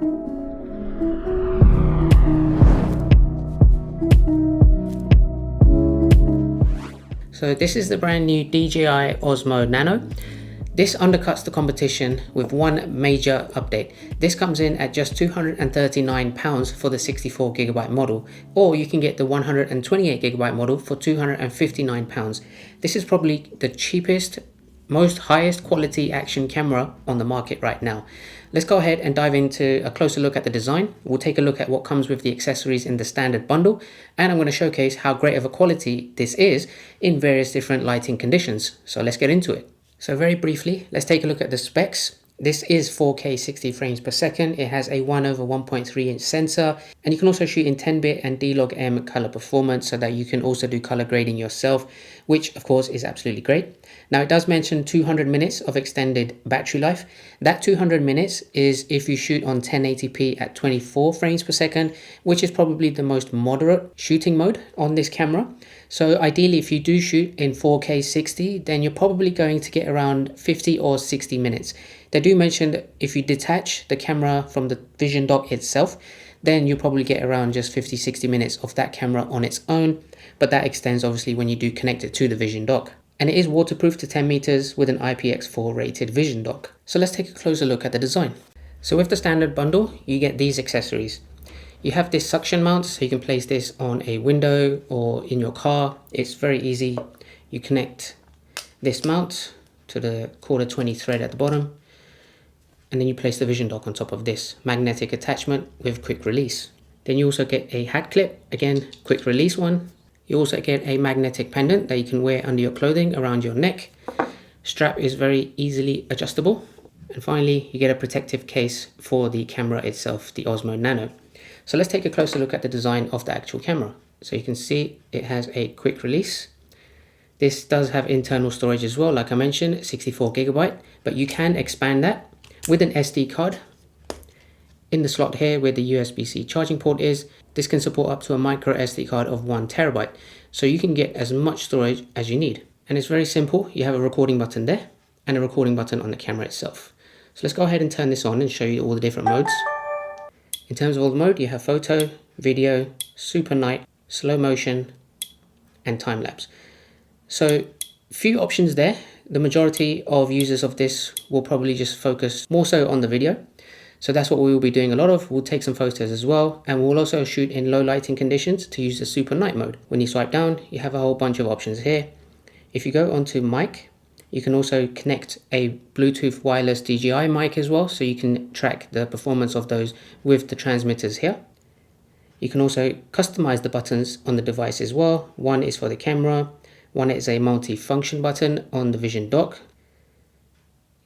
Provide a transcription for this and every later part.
So this is the brand new DJI Osmo Nano. This undercuts the competition with one major update. This comes in at just £239 for the 64GB model, or you can get the 128GB model for £259. This is probably the cheapest, most highest quality action camera on the market right now. Let's go ahead and dive into a closer look at the design. We'll take a look at what comes with the accessories in the standard bundle, and I'm going to showcase how great of a quality this is in various different lighting conditions. So let's get into it. So very briefly, let's take a look at the specs. This is 4K 60 frames per second. It has a 1/1.3 inch sensor, and you can also shoot in 10-bit and D-Log-M color performance so that you can also do color grading yourself, which of course is absolutely great. Now it does mention 200 minutes of extended battery life. That 200 minutes is if you shoot on 1080p at 24 frames per second, which is probably the most moderate shooting mode on this camera. So ideally, if you do shoot in 4K 60, then you're probably going to get around 50 or 60 minutes. They do mention that if you detach the camera from the vision dock itself, then you probably get around just 50-60 minutes of that camera on its own, but that extends obviously when you do connect it to the vision dock. And it is waterproof to 10 meters with an IPX4 rated vision dock. So let's take a closer look at the design. So with the standard bundle, you get these accessories. You have this suction mount, so you can place this on a window or in your car. It's very easy. You connect this mount to the quarter 20 thread at the bottom, and then you place the vision dock on top of this magnetic attachment with quick release. Then you also get a hat clip, again, quick release one. You also get a magnetic pendant that you can wear under your clothing around your neck. Strap is very easily adjustable. And finally, you get a protective case for the camera itself, the Osmo Nano. So let's take a closer look at the design of the actual camera. So you can see it has a quick release. This does have internal storage as well, like I mentioned, 64GB, but you can expand that with an SD card. In the slot here where the USB-C charging port is, this can support up to a micro SD card of 1TB. So you can get as much storage as you need. And it's very simple. You have a recording button there and a recording button on the camera itself. So let's go ahead and turn this on and show you all the different modes. In terms of all the mode, you have photo, video, super night, slow motion, and time lapse. So few options there. The majority of users of this will probably just focus more so on the video. So that's what we will be doing a lot of. We'll take some photos as well, and we'll also shoot in low lighting conditions to use the super night mode. When you swipe down, you have a whole bunch of options here. If you go onto mic, you can also connect a Bluetooth wireless DJI mic as well, so you can track the performance of those with the transmitters here. You can also customize the buttons on the device as well. One is for the camera, one is a multi-function button on the vision dock.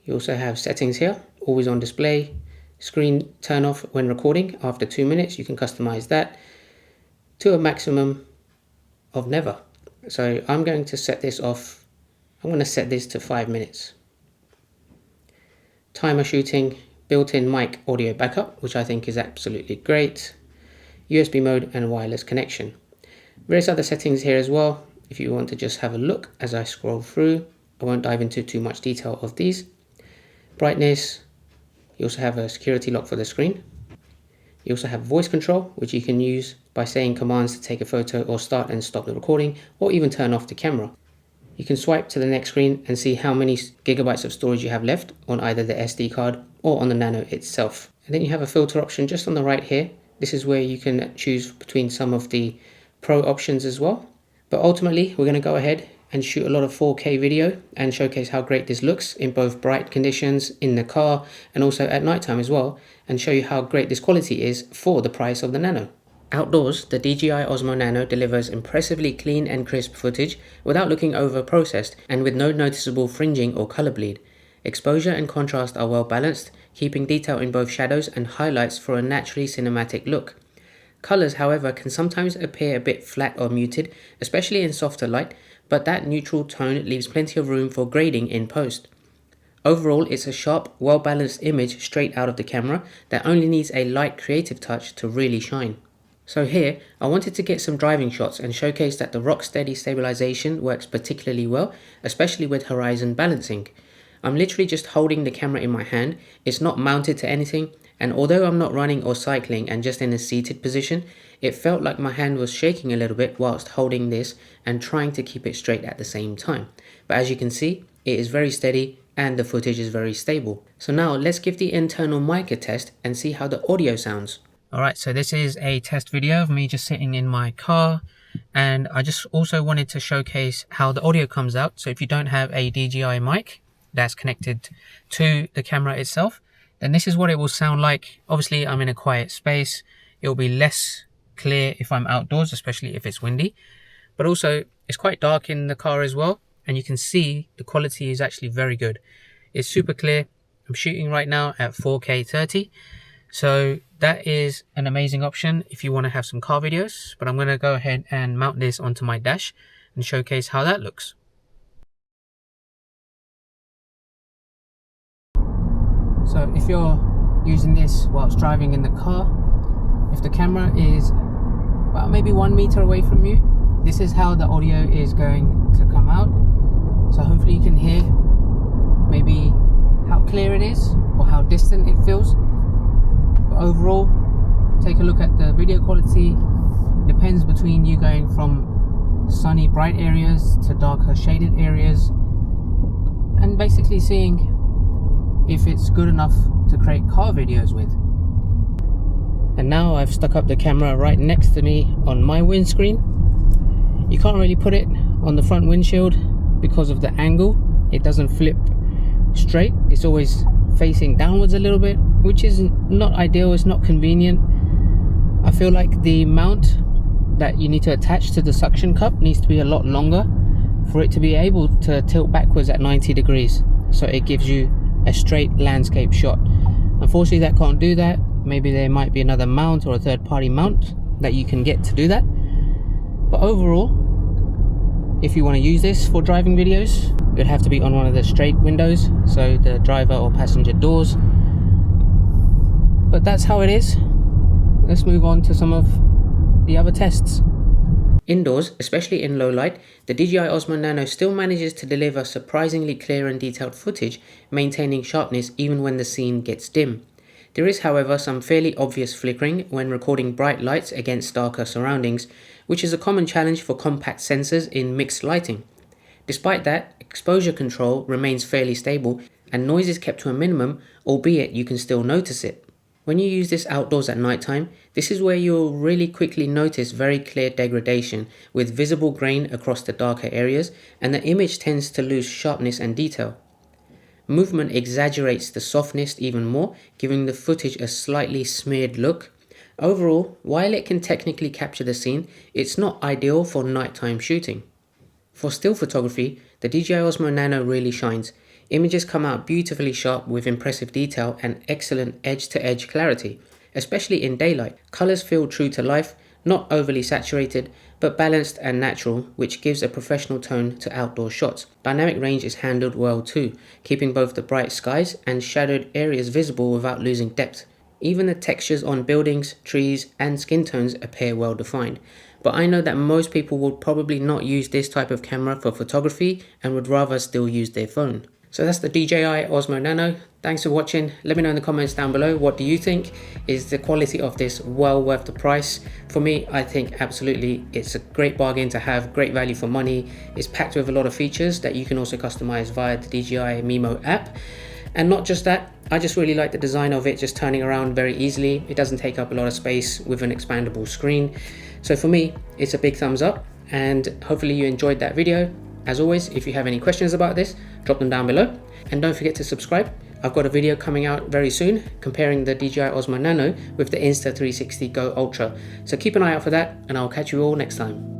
You also have settings here, always on display, screen turn off when recording after 2 minutes. You can customize that to a maximum of never. So I'm going to set this off. I'm going to set this to 5 minutes. Timer shooting, built-in mic audio backup, which I think is absolutely great. USB mode and wireless connection. Various other settings here as well. If you want to just have a look as I scroll through, I won't dive into too much detail of these. Brightness, you also have a security lock for the screen. You also have voice control, which you can use by saying commands to take a photo or start and stop the recording, or even turn off the camera. You can swipe to the next screen and see how many gigabytes of storage you have left on either the SD card or on the Nano itself. And then you have a filter option just on the right here. This is where you can choose between some of the Pro options as well. But ultimately, we're going to go ahead and shoot a lot of 4K video and showcase how great this looks in both bright conditions, in the car, and also at nighttime as well, and show you how great this quality is for the price of the Nano. Outdoors, the DJI Osmo Nano delivers impressively clean and crisp footage without looking over-processed and with no noticeable fringing or color bleed. Exposure and contrast are well balanced, keeping detail in both shadows and highlights for a naturally cinematic look. Colors, however, can sometimes appear a bit flat or muted, especially in softer light, but that neutral tone leaves plenty of room for grading in post. Overall, it's a sharp, well-balanced image straight out of the camera that only needs a light creative touch to really shine. So here, I wanted to get some driving shots and showcase that the rock-steady stabilization works particularly well, especially with horizon balancing. I'm literally just holding the camera in my hand, it's not mounted to anything, And although I'm not running or cycling and just in a seated position, it felt like my hand was shaking a little bit whilst holding this and trying to keep it straight at the same time. But as you can see, it is very steady and the footage is very stable. So now let's give the internal mic a test and see how the audio sounds. Alright, so this is a test video of me just sitting in my car, and I just also wanted to showcase how the audio comes out. So if you don't have a DJI mic that's connected to the camera itself, then this is what it will sound like. Obviously I'm in a quiet space, it will be less clear if I'm outdoors, especially if it's windy, but also it's quite dark in the car as well, and you can see the quality is actually very good. It's super clear. I'm shooting right now at 4K 30, so that is an amazing option if you want to have some car videos. But I'm going to go ahead and mount this onto my dash and showcase how that looks. So if you're using this whilst driving in the car, if the camera is about maybe 1 meter away from you, this is how the audio is going to come out. So hopefully you can hear maybe how clear it is or how distant it feels. But overall, take a look at the video quality. Depends between you going from sunny bright areas to darker shaded areas, and basically seeing if it's good enough to create car videos with. And now I've stuck up the camera right next to me on my windscreen. You can't really put it on the front windshield because of the angle. It doesn't flip straight, it's always facing downwards a little bit, which is not ideal, it's not convenient. I feel like the mount that you need to attach to the suction cup needs to be a lot longer for it to be able to tilt backwards at 90 degrees, so it gives you a straight landscape shot. Unfortunately that can't do that. Maybe there might be another mount or a third-party mount that you can get to do that. But overall, if you want to use this for driving videos, it would have to be on one of the straight windows, so the driver or passenger doors. But that's how it is. Let's move on to some of the other tests. Indoors, especially in low light, the DJI Osmo Nano still manages to deliver surprisingly clear and detailed footage, maintaining sharpness even when the scene gets dim. There is, however, some fairly obvious flickering when recording bright lights against darker surroundings, which is a common challenge for compact sensors in mixed lighting. Despite that, exposure control remains fairly stable and noise is kept to a minimum, albeit you can still notice it. When you use this outdoors at nighttime, this is where you'll really quickly notice very clear degradation with visible grain across the darker areas, and the image tends to lose sharpness and detail. Movement exaggerates the softness even more, giving the footage a slightly smeared look. Overall, while it can technically capture the scene, it's not ideal for nighttime shooting. For still photography, the DJI Osmo Nano really shines. Images come out beautifully sharp with impressive detail and excellent edge-to-edge clarity, especially in daylight. Colors feel true to life, not overly saturated, but balanced and natural, which gives a professional tone to outdoor shots. Dynamic range is handled well too, keeping both the bright skies and shadowed areas visible without losing depth. Even the textures on buildings, trees, and skin tones appear well defined. But I know that most people would probably not use this type of camera for photography and would rather still use their phone. So that's the DJI Osmo Nano. Thanks for watching. Let me know in the comments down below, what do you think? Is the quality of this well worth the price? For me, I think absolutely it's a great bargain to have, great value for money. It's packed with a lot of features that you can also customize via the DJI Mimo app. And not just that, I just really like the design of it, just turning around very easily. It doesn't take up a lot of space with an expandable screen. So for me, it's a big thumbs up, and hopefully you enjoyed that video. As always, if you have any questions about this, drop them down below. And don't forget to subscribe. I've got a video coming out very soon comparing the DJI Osmo Nano with the Insta360 Go Ultra. So keep an eye out for that, and I'll catch you all next time.